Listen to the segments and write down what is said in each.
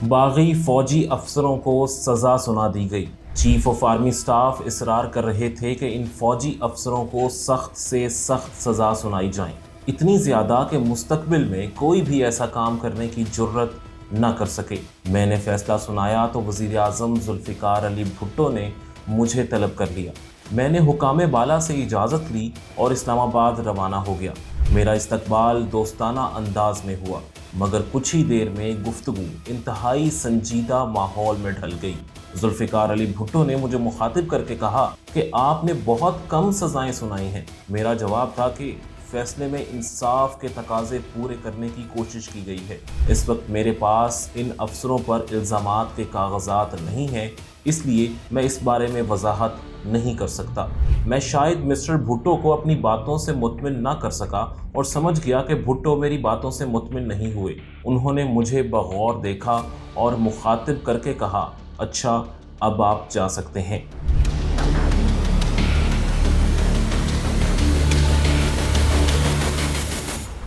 باغی فوجی افسروں کو سزا سنا دی گئی۔ چیف آف آرمی سٹاف اصرار کر رہے تھے کہ ان فوجی افسروں کو سخت سے سخت سزا سنائی جائیں، اتنی زیادہ کہ مستقبل میں کوئی بھی ایسا کام کرنے کی جرت نہ کر سکے۔ میں نے فیصلہ سنایا تو وزیر اعظم ذوالفقار علی بھٹو نے مجھے طلب کر لیا۔ میں نے حکام بالا سے اجازت لی اور اسلام آباد روانہ ہو گیا۔ میرا استقبال دوستانہ انداز میں ہوا، مگر کچھ ہی دیر میں گفتگو انتہائی سنجیدہ ماحول میں ڈھل گئی۔ ذوالفقار علی بھٹو نے مجھے مخاطب کر کے کہا کہ آپ نے بہت کم سزائیں سنائی ہیں۔ میرا جواب تھا کہ فیصلے میں انصاف کے تقاضے پورے کرنے کی کوشش کی گئی ہے۔ اس وقت میرے پاس ان افسروں پر الزامات کے کاغذات نہیں ہیں، اس لیے میں اس بارے میں وضاحت نہیں کر سکتا۔ میں شاید مسٹر بھٹو کو اپنی باتوں سے مطمئن نہ کر سکا اور سمجھ گیا کہ بھٹو میری باتوں سے مطمئن نہیں ہوئے۔ انہوں نے مجھے بغور دیکھا اور مخاطب کر کے کہا، اچھا اب آپ جا سکتے ہیں۔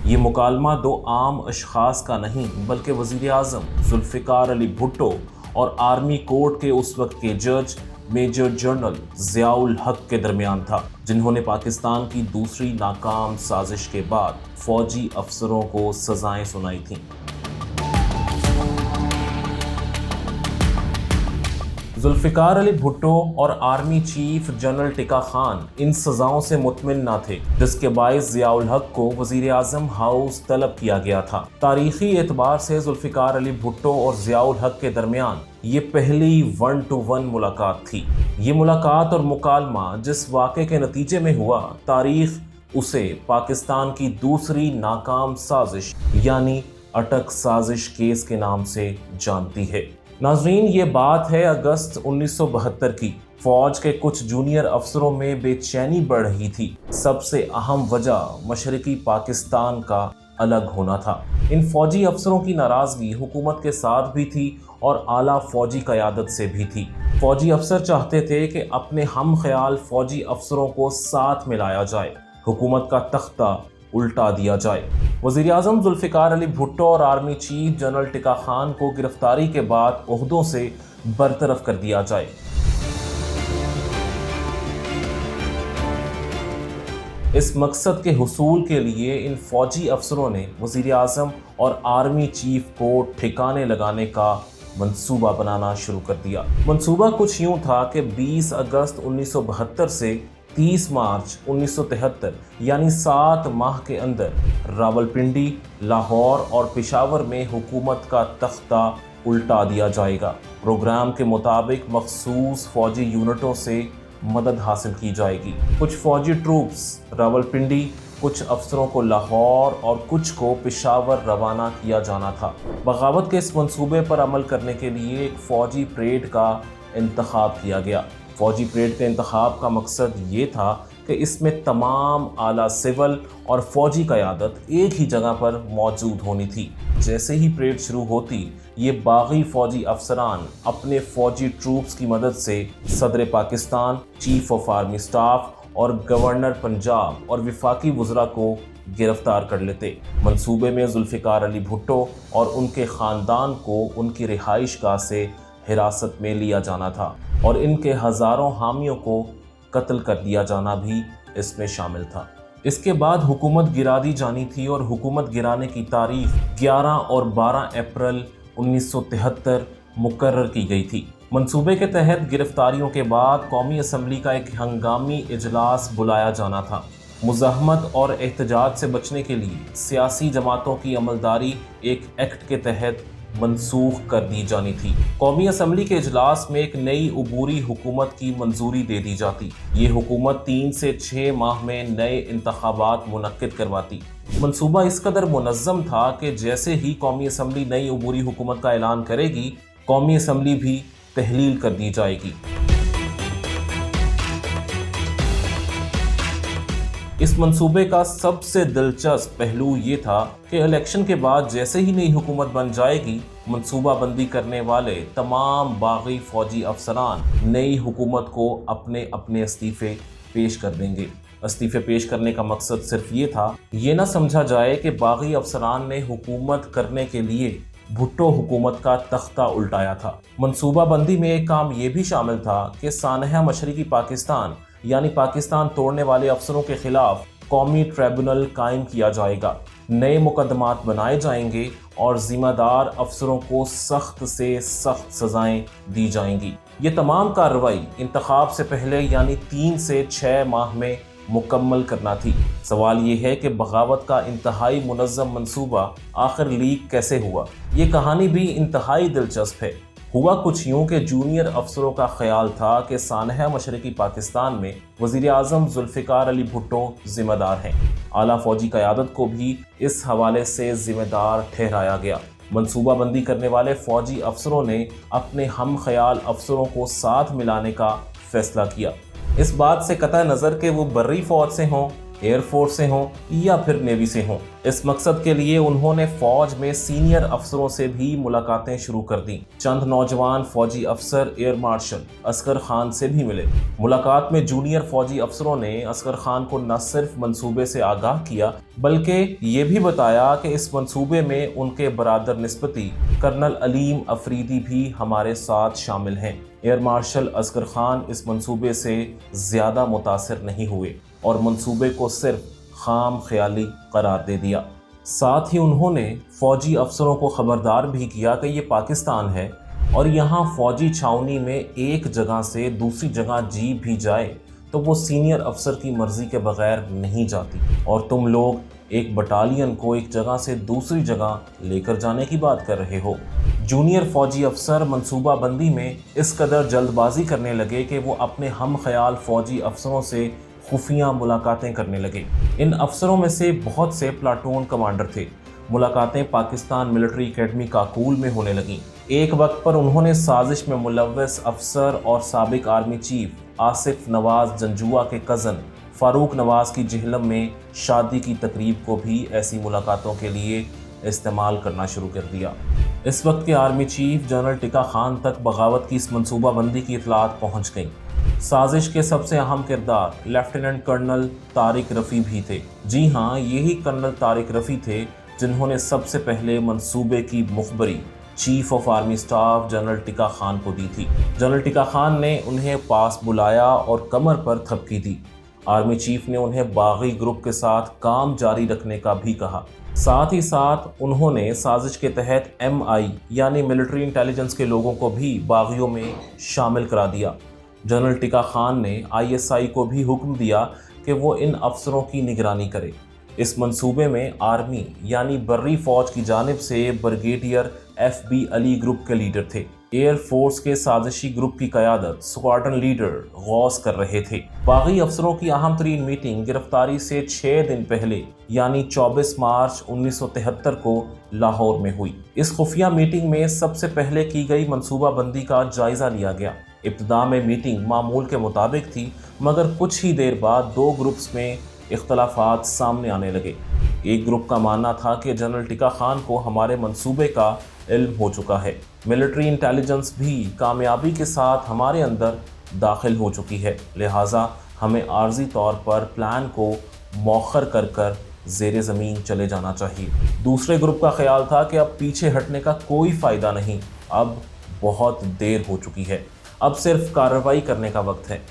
یہ مکالمہ دو عام اشخاص کا نہیں بلکہ وزیر اعظم ذوالفقار علی بھٹو اور آرمی کورٹ کے اس وقت کے جج میجر جنرل ضیاء الحق کے درمیان تھا، جنہوں نے پاکستان کی دوسری ناکام سازش کے بعد فوجی افسروں کو سزائیں سنائی تھیں۔ ذوالفقار علی بھٹو اور army chief general Tikka Khan ان سزاؤں سے مطمئن نہ تھے، جس کے باعث ضیاء الحق کو وزیر اعظم ہاؤس طلب کیا گیا تھا۔ تاریخی اعتبار سے ذوالفقار علی بھٹو اور ضیاء الحق کے درمیان یہ پہلی 1 to 1 ملاقات تھی۔ یہ ملاقات اور مکالمہ جس واقعے کے نتیجے میں ہوا، تاریخ اسے پاکستان کی دوسری ناکام سازش یعنی اٹک سازش کیس کے نام سے جانتی ہے۔ ناظرین، یہ بات ہے اگست 1972 کی۔ فوج کے کچھ جونیئر افسروں میں بے چینی بڑھ رہی تھی۔ سب سے اہم وجہ مشرقی پاکستان کا الگ ہونا تھا۔ ان فوجی افسروں کی ناراضگی حکومت کے ساتھ بھی تھی اور اعلیٰ فوجی قیادت سے بھی تھی۔ فوجی افسر چاہتے تھے کہ اپنے ہم خیال فوجی افسروں کو ساتھ ملایا جائے، حکومت کا تختہ الٹا دیا جائے۔ وزیر اعظم ذوالفقار علی بھٹو اور army chief general Tikka Khan کو گرفتاری کے بعد عہدوں سے برطرف کر دیا جائے۔ اس مقصد کے حصول کے لیے ان فوجی افسروں نے وزیر اعظم اور آرمی چیف کو ٹھکانے لگانے کا منصوبہ بنانا شروع کر دیا۔ منصوبہ کچھ یوں تھا کہ 20 اگست 1972 سے 30 مارچ 1973 یعنی 7 ماہ کے اندر راولپنڈی، لاہور اور پشاور میں حکومت کا تختہ الٹا دیا جائے گا۔ پروگرام کے مطابق مخصوص فوجی یونٹوں سے مدد حاصل کی جائے گی۔ کچھ فوجی ٹروپس راولپنڈی، کچھ افسروں کو لاہور اور کچھ کو پشاور روانہ کیا جانا تھا۔ بغاوت کے اس منصوبے پر عمل کرنے کے لیے ایک فوجی پریڈ کا انتخاب کیا گیا۔ فوجی پریڈ کے انتخاب کا مقصد یہ تھا کہ اس میں تمام اعلیٰ سول اور فوجی قیادت ایک ہی جگہ پر موجود ہونی تھی۔ جیسے ہی پریڈ شروع ہوتی، یہ باغی فوجی افسران اپنے فوجی ٹروپس کی مدد سے صدر Pakistan, chief of army staff اور گورنر پنجاب اور وفاقی وزراء کو گرفتار کر لیتے۔ منصوبے میں ذوالفقار علی بھٹو اور ان کے خاندان کو ان کی رہائش گاہ سے حراست میں لیا جانا تھا اور ان کے ہزاروں حامیوں کو قتل کر دیا جانا بھی اس میں شامل تھا۔ اس کے بعد حکومت گرا دی جانی تھی اور حکومت گرانے کی تاریخ 11 اور 12 اپریل 1973 مقرر کی گئی تھی۔ منصوبے کے تحت گرفتاریوں کے بعد قومی اسمبلی کا ایک ہنگامی اجلاس بلایا جانا تھا۔ مزاحمت اور احتجاج سے بچنے کے لیے سیاسی جماعتوں کی عملداری ایک ایکٹ کے تحت منسوخ کر دی جانی تھی۔ قومی اسمبلی کے اجلاس میں ایک نئی عبوری حکومت کی منظوری دے دی جاتی۔ یہ حکومت 3 سے 6 ماہ میں نئے انتخابات منعقد کرواتی۔ منصوبہ اس قدر منظم تھا کہ جیسے ہی قومی اسمبلی نئی عبوری حکومت کا اعلان کرے گی، قومی اسمبلی بھی تحلیل کر دی جائے گی۔ اس منصوبے کا سب سے دلچسپ پہلو یہ تھا کہ الیکشن کے بعد جیسے ہی نئی حکومت بن جائے گی، منصوبہ بندی کرنے والے تمام باغی فوجی افسران نئی حکومت کو اپنے اپنے استعفے پیش کر دیں گے۔ استعفے پیش کرنے کا مقصد صرف یہ تھا، یہ نہ سمجھا جائے کہ باغی افسران نے حکومت کرنے کے لیے भुट्टो हुकूमत का तख्ता उल्टाया था। मंसूबा बंदी में एक काम ये भी शामिल था कि सानहा मशरकी पाकिस्तान यानी पाकिस्तान तोड़ने वाले अफसरों के खिलाफ कौमी ट्रिब्यूनल कायम किया जाएगा, नए मुकदमात बनाए जाएंगे और जिम्मेदार अफसरों को सख्त से सख्त सजाएं दी जाएंगी। ये तमाम कार्रवाई इंतखाब से पहले यानी 3 से 6 माह में मुकम्मल करना थी। सवाल ये है कि बगावत का इंतहाई मुनज़्ज़म मंसूबा आखिर लीक कैसे हुआ। ये कहानी भी इंतहाई दिलचस्प है। हुआ कुछ यूं कि जूनियर अफसरों का ख्याल था कि सानहा मशरकी पाकिस्तान में वज़ीर आज़म जुल्फ़िकार अली भुट्टो जिम्मेदार हैं। आला फौजी क़यादत को भी इस हवाले से जिम्मेदार ठहराया गया। मंसूबा बंदी करने वाले फौजी अफसरों ने अपने हम ख्याल अफसरों को साथ मिलाने का फैसला किया। इस बात से कतई नज़र कि वो बर्री फौज से हों, एयरफोर्स से हों या फिर नेवी से हों। इस मकसद के लिए उन्होंने फौज में सीनियर अफसरों से भी मुलाकातें शुरू कर दी। चंद नौजवान फौजी अफसर एयर मार्शल असगर खान से भी मिले। मुलाकात में जूनियर फौजी अफसरों ने असगर खान को न सिर्फ मंसूबे से आगाह किया बल्कि ये भी बताया कि इस मंसूबे में उनके बरादर निस्बती कर्नल अलीम अफरीदी भी हमारे साथ शामिल हैं। एयर मार्शल असगर खान इस मंसूबे से ज़्यादा मुतासिर नहीं हुए और मंसूबे को सिर्फ खाम ख्याली करार दे दिया। साथ ही उन्होंने फौजी अफसरों को खबरदार भी किया कि ये पाकिस्तान है और यहाँ फौजी छावनी में एक जगह से दूसरी जगह जीप भी जाए तो वो सीनियर अफसर की मर्जी के बगैर नहीं जाती और तुम लोग एक बटालियन को एक जगह से दूसरी जगह लेकर जाने की बात कर रहे हो। जूनियर फौजी अफसर मंसूबा बंदी में इस कदर जल्दबाजी करने लगे कि वो अपने हम ख्याल फौजी अफसरों से खुफिया मुलाकातें करने लगे। इन अफसरों में से बहुत से प्लाटून कमांडर थे। मुलाकातें पाकिस्तान मिलिट्री एकेडमी काकूल में होने लगीं। एक वक्त पर उन्होंने साजिश में मुलव्वस अफसर और साबिक आर्मी चीफ आसिफ नवाज जंजुआ के कज़न फारूक नवाज की जिहलम में शादी की तकरीब को भी ऐसी मुलाकातों के लिए इस्तेमाल करना शुरू कर दिया। इस वक्त के army chief general Tikka Khan तक बगावत की इस मंसूबा बंदी की इतलात पहुँच गई। साजिश के सबसे अहम किरदार लेफ्टिनेंट कर्नल तारिक रफ़ी भी थे। जी हाँ, यही कर्नल तारिक रफ़ी थे जिन्होंने सबसे पहले मंसूबे की मुखबरी chief of army staff general Tikka Khan को दी थी। जनरल टिका खान ने उन्हें पास बुलाया और कमर पर थपकी दी। आर्मी चीफ ने उन्हें बागी ग्रुप के साथ काम जारी रखने का भी कहा। साथ ही साथ उन्होंने साजिश के तहत MI यानी मिलिट्री इंटेलिजेंस के लोगों को भी बागियों में शामिल करा दिया। जनरल टिका खान ने ISI को भी हुक्म दिया कि वो इन अफसरों की निगरानी करे। इस मंसूबे में आर्मी यानी बर्री फौज की जानिब से ब्रिगेडियर FB अली ग्रुप के लीडर थे। एयर फोर्स के साजिशी ग्रुप की क़यादत स्क्वाड्रन लीडर गौस कर रहे थे। बागी अफसरों की अहम तरीन मीटिंग गिरफ्तारी से 6 दिन पहले यानी 24 मार्च 1973 को लाहौर में हुई। इस खुफिया मीटिंग में सबसे पहले की गई मंसूबा बंदी का जायजा लिया गया। इब्तिदा में मीटिंग मामूल के मुताबिक थी, मगर कुछ ही देर बाद 2 ग्रुप्स में इख्तलाफात सामने आने लगे। एक ग्रुप का मानना था कि जनरल टिका खान को हमारे मंसूबे का इल्म हो चुका है, मिलिट्री इंटेलिजेंस भी कामयाबी के साथ हमारे अंदर दाखिल हो चुकी है, लिहाजा हमें आर्जी तौर पर प्लान को मौखर कर कर ज़ेरे ज़मीन चले जाना चाहिए। दूसरे ग्रुप का ख्याल था कि अब पीछे हटने का कोई फ़ायदा नहीं, अब बहुत देर हो चुकी है, अब सिर्फ कार्रवाई करने का वक्त है।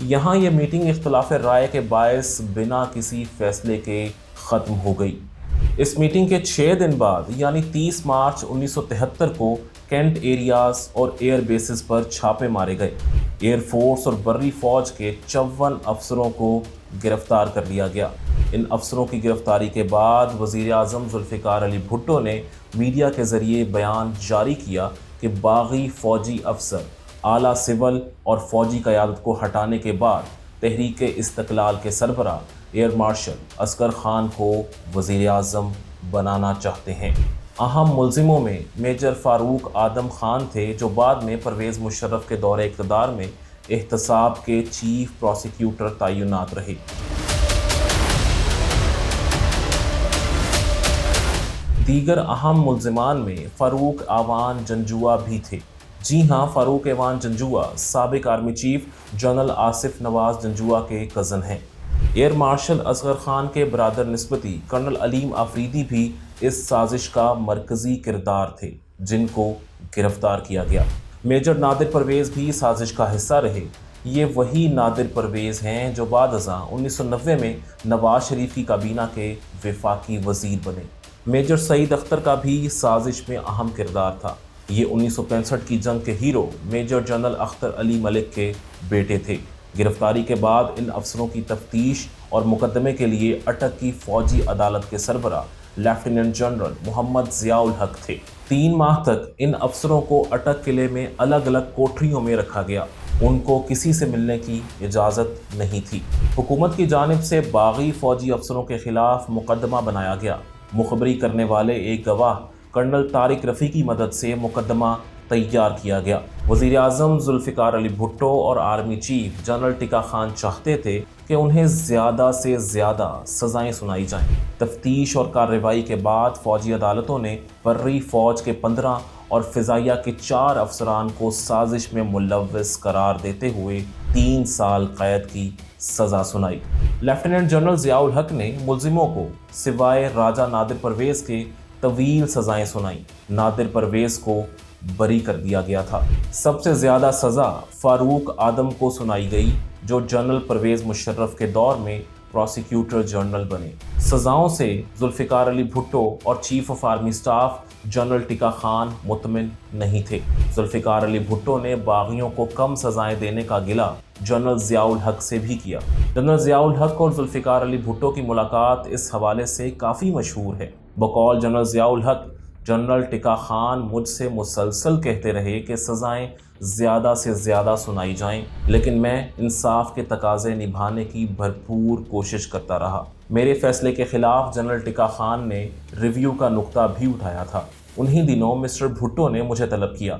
यहाँ ये मीटिंग इख्तलाफ राय के बायस बिना किसी फैसले के ख़त्म हो गई। इस मीटिंग के 6 दिन बाद यानी 30 मार्च 1973 को कैंट एरियाज और एयर बेसिस पर छापे मारे गए। एयर फोर्स और बर्री फौज के 54 अफसरों को गिरफ्तार कर लिया गया। इन अफसरों की गिरफ्तारी के बाद वज़ीर आज़म जुल्फ़िकार अली भुट्टो ने मीडिया के ज़रिए बयान जारी किया कि बागी फ़ौजी अफसर आला सिविल और फ़ौजी क़यादत को हटाने के बाद तहरीक इस्तक़लाल के सरबराह एयर मार्शल असगर खान को वज़ीर आज़म बनाना चाहते हैं। अहम मुलजिमों में मेजर फ़ारूक आदम खान थे, जो बाद में परवेज़ मुशर्रफ के दौरे इक़्तिदार में एहतसाब के चीफ प्रोसिक्यूटर तैनात रहे। दीगर अहम मुलजिमान में फ़ारूक आवान जंजुआ भी थे। जी हाँ, फ़ारूक एवान जंजुआ साबिक army chief general Asif Nawaz Janjua के कज़न हैं। एयर मार्शल असगर खान के बरादर निस्बती कर्नल अलीम अफरीदी भी इस साजिश का मरकज़ी किरदार थे। जिनको गिरफ्तार किया गया। मेजर नादिर परवेज़ भी साजिश का हिस्सा रहे। ये वही नादिर परवेज़ हैं जो बाद अज़ां 1990 में नवाज शरीफ की काबीना के वफाकी वज़ीर बने। मेजर सईद अख्तर का भी साजिश में अहम किरदार था। ये 1965 की जंग के hero major general Akhtar Ali Malik के बेटे थे। गिरफ्तारी के बाद इन अफसरों की तफ्तीश और मुकदमे के लिए अटक की फ़ौजी अदालत के सरबरा लेफ्टिनेंट जनरल मोहम्मद ज़ियाउल हक थे। 3 माह तक इन अफसरों को अटक किले में अलग अलग कोठरियों में रखा गया। उनको किसी से मिलने की इजाज़त नहीं थी। हुकूमत की जानिब से बागी फ़ौजी अफसरों के ख़िलाफ़ मुकदमा बनाया गया। मुखबरी करने वाले एक गवाह कर्नल तारिक रफ़ी की मदद से मुकदमा तैयार किया गया। वज़ीर आज़म ज़ुल्फ़िकार अली भुट्टो और army chief general Tikka Khan चाहते थे कि उन्हें ज़्यादा से ज़्यादा सज़ाएँ सुनाई जाएं। तफ्तीश और कार्रवाई के बाद फ़ौजी अदालतों ने बर्री फ़ौज के 15 और फ़िज़ाइया के 4 अफसरान को साजिश में मुलव्वस करार देते हुए 3 साल कैद की सज़ा सुनाई। लेफ्टिनेंट जनरल ज़ियाउल हक ने मुलजिमों को सिवाय राजा नादिर परवेज़ के तवील सज़ाएँ सुनाई। नादिर परवेज़ को बरी कर दिया गया था। सबसे ज़्यादा सज़ा फ़ारूक आदम को सुनाई गई, जो जनरल परवेज़ मुशर्रफ के दौर में प्रोसिक्यूटर जनरल बने। सज़ाओं से ज़ुल्फ़िकार अली भुट्टो और chief of army staff general Tikka Khan मुतमिन नहीं थे। ज़ुल्फ़िकार अली भुट्टो ने बागियों को कम सज़ाएं देने का गिला जनरल ज़ियाउल हक से भी किया। जनरल ज़ियाउल हक और ज़ुल्फ़िकार अली भुट्टो की मुलाकात इस हवाले से काफ़ी मशहूर है। बकौल जनरल ज़ियाउल हक, जनरल टिका खान मुझसे मुसलसल कहते रहे कि सज़ाएं ज़्यादा से ज़्यादा सुनाई जाएं, लेकिन मैं इंसाफ के तकाज़े निभाने की भरपूर कोशिश करता रहा। मेरे फ़ैसले के ख़िलाफ़ जनरल टिका खान ने रिव्यू का नुक्ता भी उठाया था। उन्हीं दिनों मिस्टर भुट्टो ने मुझे तलब किया।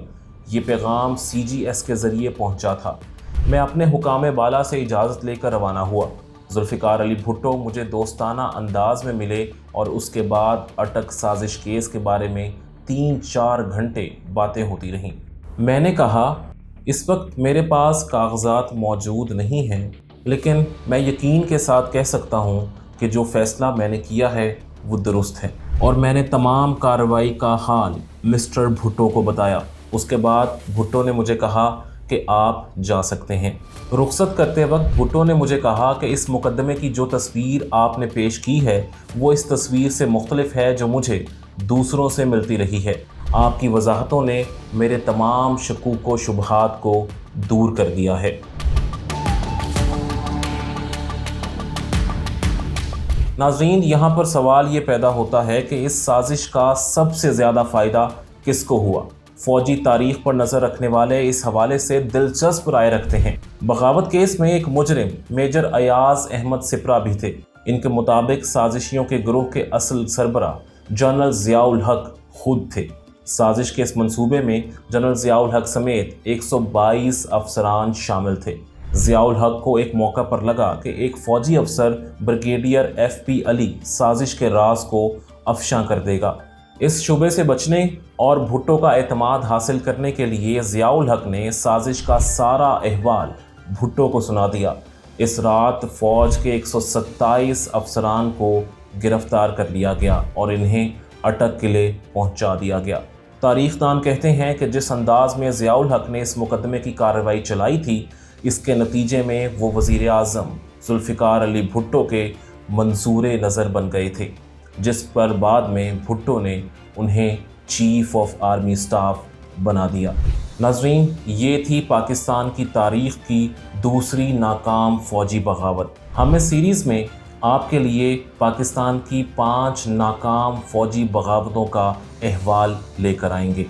ये पैगाम CGS के ज़रिए पहुंचा था। मैं अपने हुकाम बाला से इजाज़त लेकर रवाना हुआ। ज़ुल्फ़िकार अली भुट्टो मुझे दोस्ताना अंदाज में मिले और उसके बाद अटक साजिश केस के बारे में 3-4 घंटे बातें होती रहीं। मैंने कहा, इस वक्त मेरे पास कागजात मौजूद नहीं हैं, लेकिन मैं यकीन के साथ कह सकता हूँ कि जो फ़ैसला मैंने किया है वो दुरुस्त है। और मैंने तमाम कार्रवाई का हाल मिस्टर भुट्टो को बताया। उसके बाद भुट्टो ने मुझे कहा कि आप जा सकते हैं। रुखसत करते वक्त भुट्टो ने मुझे कहा कि इस मुकदमे की जो तस्वीर आपने पेश की है वो इस तस्वीर से मुख्तलिफ है जो मुझे दूसरों से मिलती रही है। आपकी वजाहतों ने मेरे तमाम शकूक व शुबहात को दूर कर दिया है। नाज़रीन, यहाँ पर सवाल ये पैदा होता है कि इस साजिश का सबसे ज़्यादा फ़ायदा किसको हुआ? फ़ौजी तारीख पर नज़र रखने वाले इस हवाले से दिलचस्प राय रखते हैं। बगावत केस में एक मुजरिम मेजर अयाज अहमद सिपरा भी थे। इनके मुताबिक साजिशियों के गिरोह के असल सरबरा जनरल ज़ियाउल हक खुद थे। साजिश के इस मंसूबे में जनरल ज़ियाउल हक समेत 122 अफसरान शामिल थे। ज़ियाउल हक को एक मौका पर लगा कि एक फ़ौजी अफसर ब्रिगेडियर FP अली साजिश के राज को अफशां कर देगा। इस शुबे से बचने और भुट्टो का एतमाद हासिल करने के लिए ज़ियाउल हक ने साजिश का सारा अहवाल भुट्टो को सुना दिया। इस रात फ़ौज के 127 अफसरान को गिरफ्तार कर लिया गया और इन्हें अटक किले पहुंचा दिया गया। तारीख़दान कहते हैं कि जिस अंदाज में ज़ियाउल हक ने इस मुकदमे की कार्रवाई चलाई थी, इसके नतीजे में वो वज़ीर आज़म ज़ुल्फ़िकार अली भुट्टो के मंसूरे नज़र बन गए थे, जिस पर बाद में भुट्टो ने उन्हें चीफ ऑफ आर्मी स्टाफ बना दिया। नाज़रीन, ये थी पाकिस्तान की तारीख़ की दूसरी नाकाम फ़ौजी बगावत। हम इस सीरीज़ में आपके लिए पाकिस्तान की 5 नाकाम फ़ौजी बगावतों का अहवाल लेकर आएंगे।